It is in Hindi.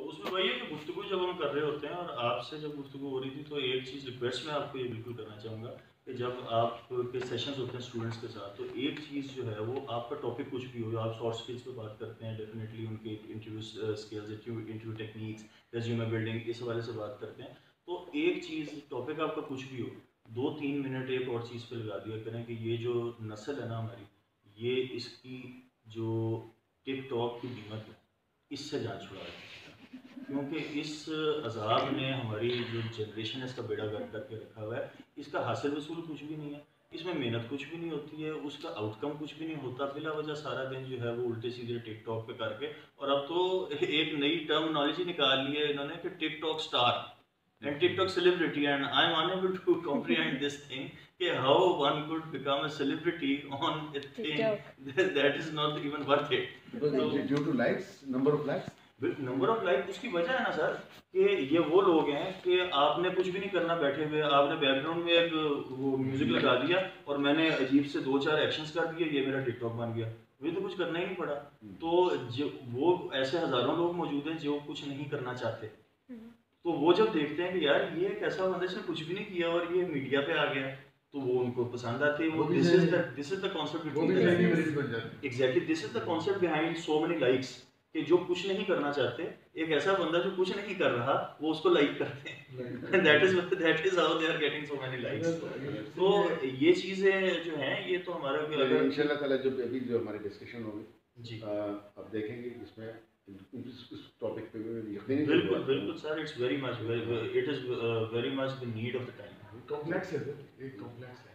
उसमें वही है कि गुफ्तगू जब हम कर रहे होते हैं और आपसे जब गुफ्तगू हो रही थी, तो एक चीज़ रिक्वेस्ट मैं आपको ये बिल्कुल करना चाहूँगा कि जब आपके सेशंस होते हैं स्टूडेंट्स के साथ, तो एक चीज़ जो है वो आपका टॉपिक कुछ भी हो, आप सॉफ्ट स्किल्स पे बात करते हैं, डेफिनेटली उनके interview skills, interview techniques, resume building, इस हवाले से बात करते हैं। तो एक चीज़, टॉपिक आपका कुछ भी हो, 2-3 मिनट एक और चीज़ पे लगा दिया करें कि ये जो नस्ल है ना हमारी, ये इसकी जो टिकटॉक की कीमत है, इससे जान छुड़ा रहे हैं। क्योंकि इस अज़ाब ने हमारी जो जनरेशन है इसका बेड़ा गर्क करके रखा हुआ है। इसका हासिल वसूल कुछ भी नहीं है, इसमें मेहनत कुछ भी नहीं होती है, उसका आउटकम कुछ भी नहीं होता, बिला वजह सारा दिन जो है वो उल्टे सीधे टिकटॉक पे करके। और अब तो एक नई टर्मिनोलॉजी निकाल ली है इन्होंने कि TikTok star and TikTok celebrity, and I'm unable to comprehend this thing. Okay, how one could become a celebrity on a thing that is not even worth it. Because due to likes, number of likes. Number of like उसकी वजह है ना सर, कि ये वो लोग हैं कि आपने कुछ भी नहीं करना, बैठे हुए आपने बैकग्राउंड में एक वो म्यूजिक लगा दिया और मैंने अजीब से 2-4 एक्शंस कर दिए, ये मेरा टिकटॉक बन गया। मुझे तो कुछ करना ही नहीं पड़ा। तो जो वो ऐसे हजारों लोग मौजूद हैं जो कुछ नहीं करना चाहते, तो वो जब देखते हैं कि यार ये एक ऐसा बंदा जिसने कुछ भी नहीं किया और ये मीडिया पे आ गया, तो वो उनको पसंद आते हैं। वो this is the concept, exactly this is the concept behind so many likes, कि जो कुछ नहीं करना चाहते, एक ऐसा बंदा जो कुछ नहीं कर रहा, वो उसको लाइक करते हैं। That is how they are getting so many likes. तो ये चीजें जो हैं, ये तो हमारा अगर इंशाल्लाह ताला जो अभी जो हमारी डिस्कशन होगी जी, अब देखेंगे इसमें इस टॉपिक पे यकीन बिल्कुल बिल्कुल sir, it's very much, it is very much the need of the time. Complex है, एक कॉम्प्लेक्स है।